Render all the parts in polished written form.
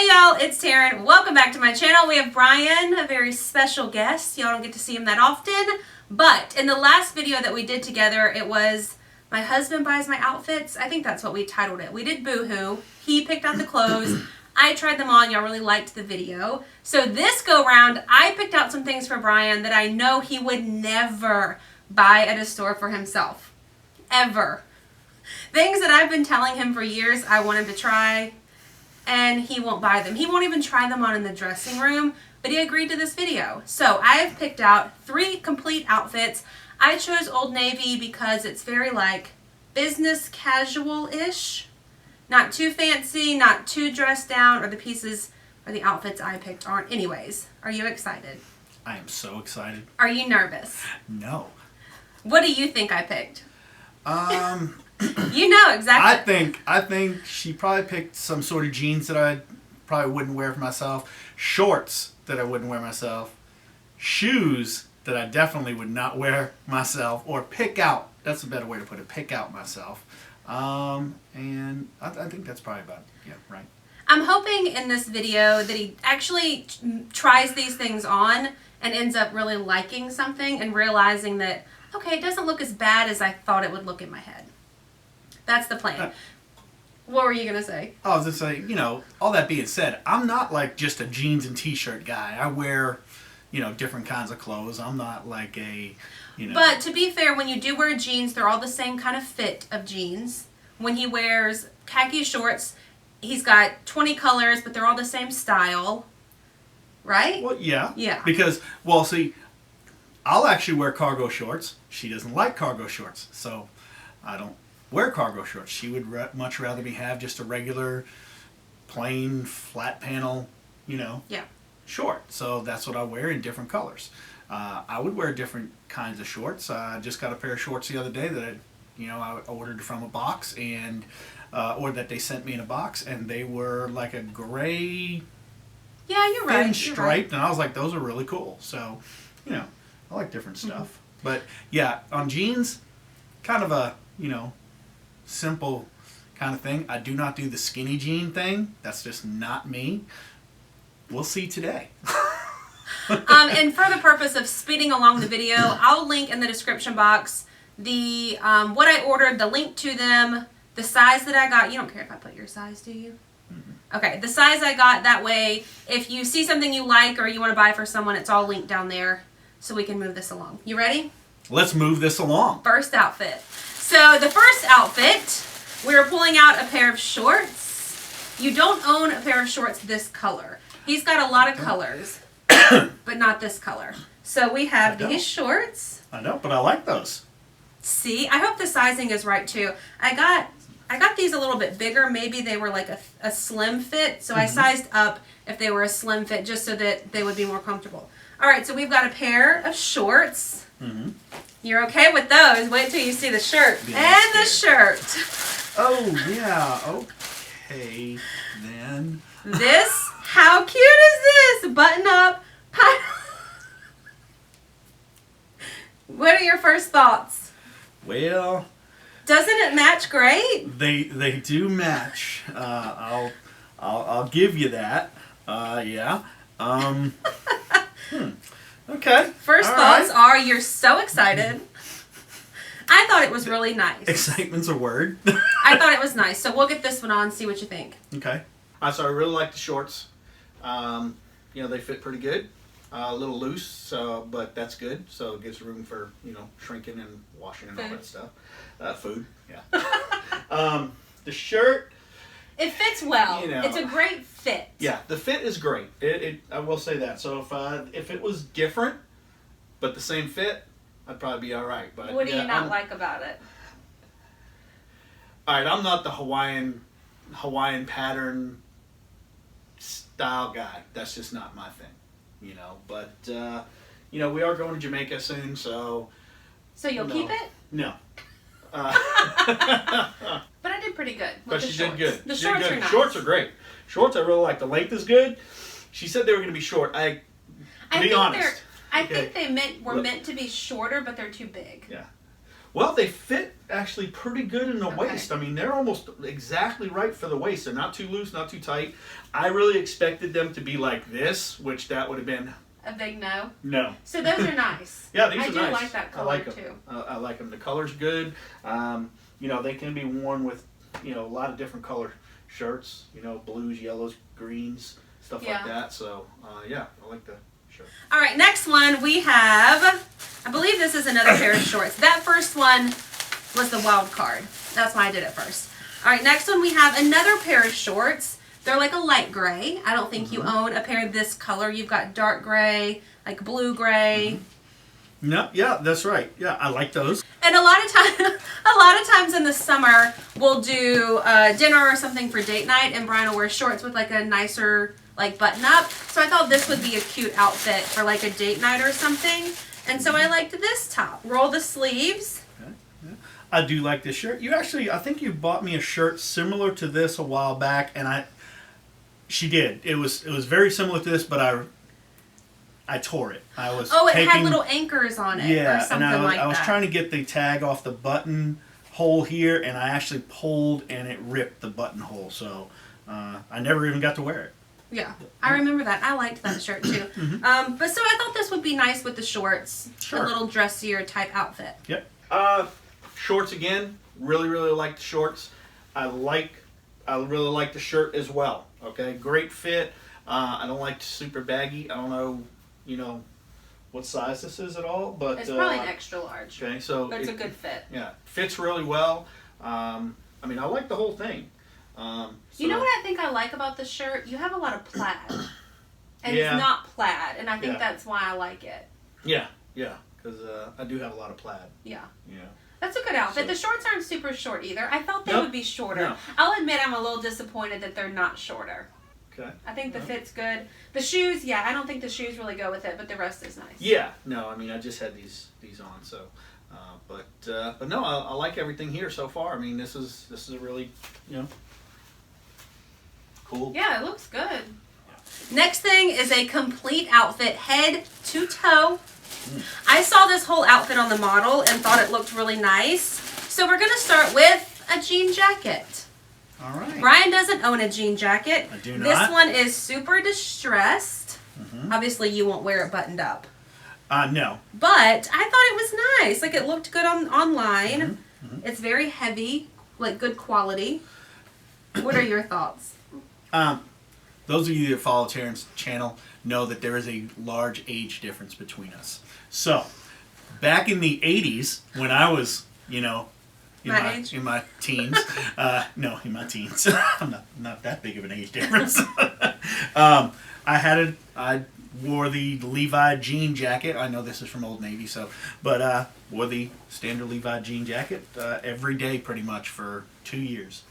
Hey y'all, it's Taren. Welcome back to my channel. We have Brian, a very special guest. Y'all don't get to see him that often, but in the last video that we did together, it was my husband buys my outfits. I think that's what we titled it. We did Boohoo. He picked out the clothes. I tried them on. Y'all really liked the video. So this go round, I picked out some things for Brian that I know he would never buy at a store for himself. Ever. Things that I've been telling him for years I want him to try, and he won't buy them. He won't even try them on in the dressing room, but he agreed to this video. So I have picked out 3 complete outfits. I chose Old Navy because it's very like business casual-ish. Not too fancy, not too dressed down, or the pieces or the outfits I picked aren't. Anyways, are you excited? I am so excited. Are you nervous? No. What do you think I picked? You know exactly. I think she probably picked some sort of jeans that I probably wouldn't wear for myself, shorts that I wouldn't wear myself, shoes that I definitely would not wear myself, or pick out. That's a better way to put it. Pick out myself. And I think that's probably about right. I'm hoping in this video that he actually tries these things on and ends up really liking something and realizing that, okay, it doesn't look as bad as I thought it would look in my head. That's the plan. What were you going to say? I was going to say, all that being said, I'm not like just a jeans and t-shirt guy. I wear, different kinds of clothes. I'm not like a, But to be fair, when you do wear jeans, they're all the same kind of fit of jeans. When he wears khaki shorts, he's got 20 colors, but they're all the same style. Right? Well, yeah. Yeah. Because, see, I'll actually wear cargo shorts. She doesn't like cargo shorts, so I don't wear cargo shorts. She would much rather me have just a regular, plain, flat panel, short. So that's what I wear in different colors. I would wear different kinds of shorts. I just got a pair of shorts the other day that I ordered from a box, and or that they sent me in a box, and they were like a gray, you're right, thin striped, and I was like, those are really cool. So, I like different stuff. Mm-hmm. But yeah, on jeans, kind of a simple kind of thing. I do not do the skinny jean thing. That's just not me. We'll see today. And for the purpose of speeding along the video, I'll link in the description box the what I ordered, the link to them, the size that I got. You don't care if I put your size, do you? Mm-hmm. Okay, the size I got. That way, if you see something you like or you want to buy for someone, it's all linked down there so we can move this along. You ready? Let's move this along. First outfit. So the first outfit, we're pulling out a pair of shorts. You don't own a pair of shorts this color. He's got a lot of colors, but not this color. So we have these shorts. I know, but I like those. See, I hope the sizing is right too. I got these a little bit bigger. Maybe they were like a slim fit. So I sized up if they were a slim fit just so that they would be more comfortable. All right, so we've got a pair of shorts. Mm-hmm. You're okay with those. Wait till you see the shirt. And the shirt. Oh, yeah. Okay, then. How cute is this? Button up. What are your first thoughts? Well, doesn't it match great? They do match. I'll give you that. Yeah. Okay. First thoughts are you're so excited. I thought it was really nice. Excitement's a word. I thought it was nice. So we'll get this one on, see what you think. Okay. So I really like the shorts. They fit pretty good. A little loose, but that's good. So it gives room for, shrinking and washing and all that stuff. Food, yeah. The shirt. It fits well. It's a great fit. Yeah, the fit is great. I will say that. So if it was different, but the same fit, I'd probably be all right. But what do you not like about it? All right, I'm not the Hawaiian pattern style guy. That's just not my thing, But we are going to Jamaica soon, so. So you'll keep it? No. But I did pretty good. But she did good. The shorts are nice. Shorts are great. Shorts I really like. The length is good. She said they were going to be short. To be honest. I think they were meant to be shorter, but they're too big. Yeah. Well, they fit actually pretty good in the Okay. waist. I mean, they're almost exactly right for the waist. They're not too loose, not too tight. I really expected them to be like this, which that would have been A big no. no. So those are nice. Yeah, these I are do nice. like that I color like them. too. I like them. The color's good. You know, they can be worn with, you know, a lot of different color shirts. You know, blues, yellows, greens, stuff Yeah. like that. So, yeah, I like the shirt. All right, next one we have, I believe this is another pair of shorts. That first one was the wild card. That's why I did it first. All right, next one we have another pair of shorts. They're like a light gray. I don't think you own a pair of this color. You've got dark gray, like blue gray. No, yeah, that's right. Yeah, I like those. And a lot of times in the summer, we'll do dinner or something for date night, and Brian will wear shorts with like a nicer like button up. So I thought this would be a cute outfit for like a date night or something. And so I liked this top. Roll the sleeves. Okay. Yeah. I do like this shirt. You actually, I think you bought me a shirt similar to this a while back, and she did. It was very similar to this, but I tore it. I was It had little anchors on it or something and I was that. trying to get the tag off the button hole here, and I actually pulled, and it ripped the buttonhole. So I never even got to wear it. Yeah, I remember that. I liked that shirt too. But so I thought this would be nice with the shorts. Sure. A little dressier type outfit. Yep. Shorts again. Really like the shorts. I really like the shirt as well. Okay, great fit. I don't like super baggy. I don't know, you know, what size this is at all, but It's probably an extra large. okay, so But it's a good fit. Yeah, fits really well. I mean, I like the whole thing. You know what I think I like about this shirt? You have a lot of plaid. And Yeah. it's not plaid, and I think Yeah. that's why I like it. Yeah, because I do have a lot of plaid. Yeah. Yeah. That's a good outfit. So- The shorts aren't super short either. I thought they Nope. would be shorter. No. I'll admit I'm a little disappointed that they're not shorter. Okay. I think the No. fit's good. The shoes, yeah, I don't think the shoes really go with it, but the rest is nice. Yeah. No, I mean, I just had these on, so. But no, I like everything here so far. I mean, this is a really, you know, cool. Yeah, it looks good. Next thing is a complete outfit, head to toe. I saw this whole outfit on the model and thought it looked really nice. So we're going to start with a jean jacket. All right. Brian doesn't own a jean jacket. I do not. This one is super distressed. Mhm. Obviously, you won't wear it buttoned up. No. But I thought it was nice. Like, it looked good online. Mhm. It's very heavy, like good quality. What are your thoughts? Those of you that follow Taren's channel know that there is a large age difference between us. So, back in the 80s, when I was, you know, in My my age? in my teens, no, in my teens, I'm not that big of an age difference. I wore the Levi jean jacket. I know this is from Old Navy, but wore the standard Levi jean jacket every day pretty much for 2 years.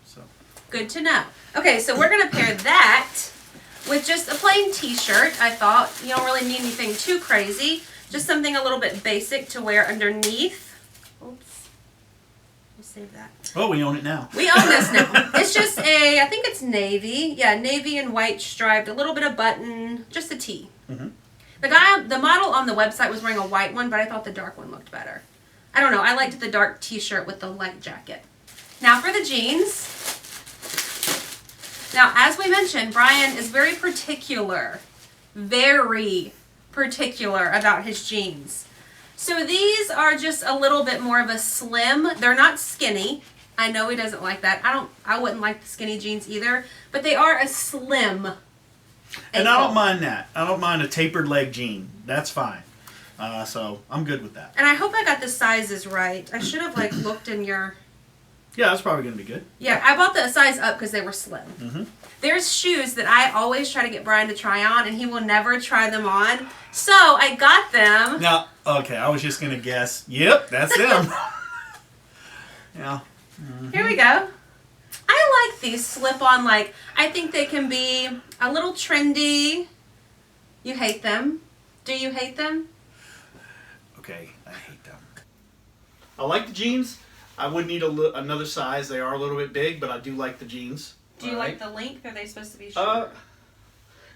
So. Good to know. Okay, so we're going to pair that with just a plain t-shirt. I thought you don't really need anything too crazy. Just something a little bit basic to wear underneath. Oops. We'll save that. Oh, we own it now. We own this now. It's just I think it's navy. Yeah, navy and white striped. A little bit of button. Just a tee. Mhm. The model on the website was wearing a white one, but I thought the dark one looked better. I don't know. I liked the dark t-shirt with the light jacket. Now for the jeans. Now, as we mentioned, Brian is very particular about his jeans. So these are just a little bit more of a slim. They're not skinny. I know he doesn't like that. I wouldn't like the skinny jeans either, but they are a slim. And I don't mind that. I don't mind a tapered leg jean. That's fine. So I'm good with that. And I hope I got the sizes right. I should have looked in your. Yeah, that's probably going to be good. Yeah, I bought the size up because they were slim. Mm-hmm. There's shoes that I always try to get Brian to try on, and he will never try them on. So I got them. Now, okay, I was just going to guess. Yep, that's them. Yeah. Mm-hmm. Here we go. I like these slip-on, I think they can be a little trendy. You hate them. Do you hate them? Okay, I hate them. I like the jeans. I would need another size. They are a little bit big, but I do like the jeans. Do you like the length? Or are they supposed to be short?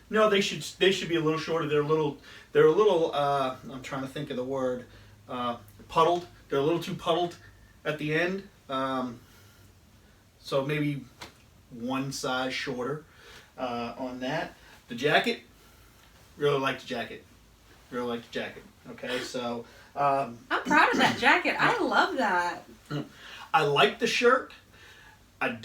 No, they should be a little shorter. They're a little I'm trying to think of the word, puddled. they're a little too puddled at the end. So maybe one size shorter on that. The jacket, really like the jacket. Really like the jacket. Okay, so I'm proud of that jacket. I love that. I like the shirt. I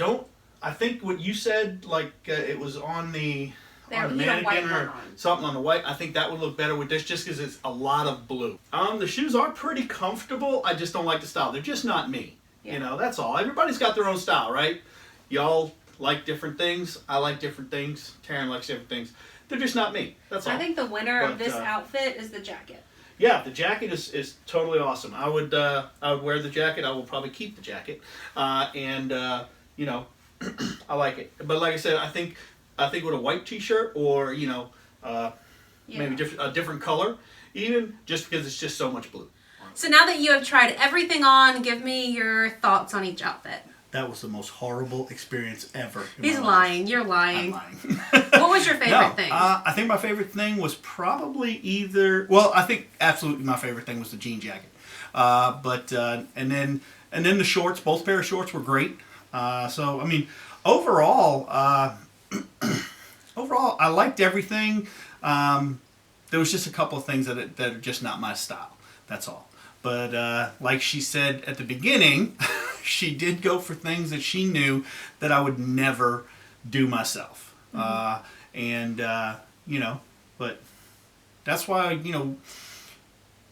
think what you said, like it was on the There, on a you have white mannequin or one on. something on the white. I think that would look better with this just because it's a lot of blue. The shoes are pretty comfortable. I just don't like the style. They're just not me. Yeah. You know, that's all. Everybody's got their own style, right? Y'all like different things. I like different things. Taren likes different things. They're just not me. That's all. I think the winner of But, this outfit is the jacket. Yeah, the jacket is totally awesome. I would wear the jacket. I will probably keep the jacket, you know, I like it. But like I said, I think with a white T-shirt or maybe a different color, even just because it's just so much blue. So now that you have tried everything on, give me your thoughts on each outfit. That was the most horrible experience ever. He's lying. You're lying. I'm lying. What was your favorite thing? I think my favorite thing was probably I think absolutely my favorite thing was the jean jacket. And then the shorts, both pair of shorts were great. So I mean, overall, I liked everything. There was just a couple of things that are just not my style. That's all. But like she said at the beginning, she did go for things that she knew that I would never do myself. But that's why,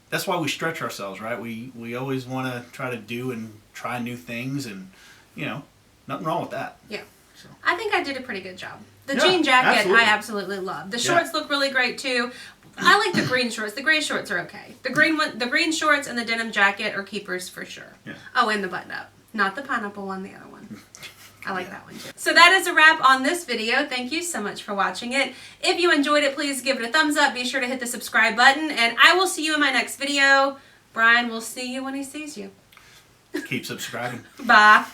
that's why we stretch ourselves, right? We always want to try to do and try new things, and, nothing wrong with that. Yeah. So. I think I did a pretty good job. The Yeah, jean jacket, absolutely. I absolutely love. The shorts look really great too. I like the green shorts. The gray shorts are okay. The green shorts and the denim jacket are keepers for sure. Yeah. Oh, and the button up. Not the pineapple one, the other one. I like that one too. So that is a wrap on this video. Thank you so much for watching it. If you enjoyed it, please give it a thumbs up. Be sure to hit the subscribe button, and I will see you in my next video. Brian will see you when he sees you. Keep subscribing. Bye.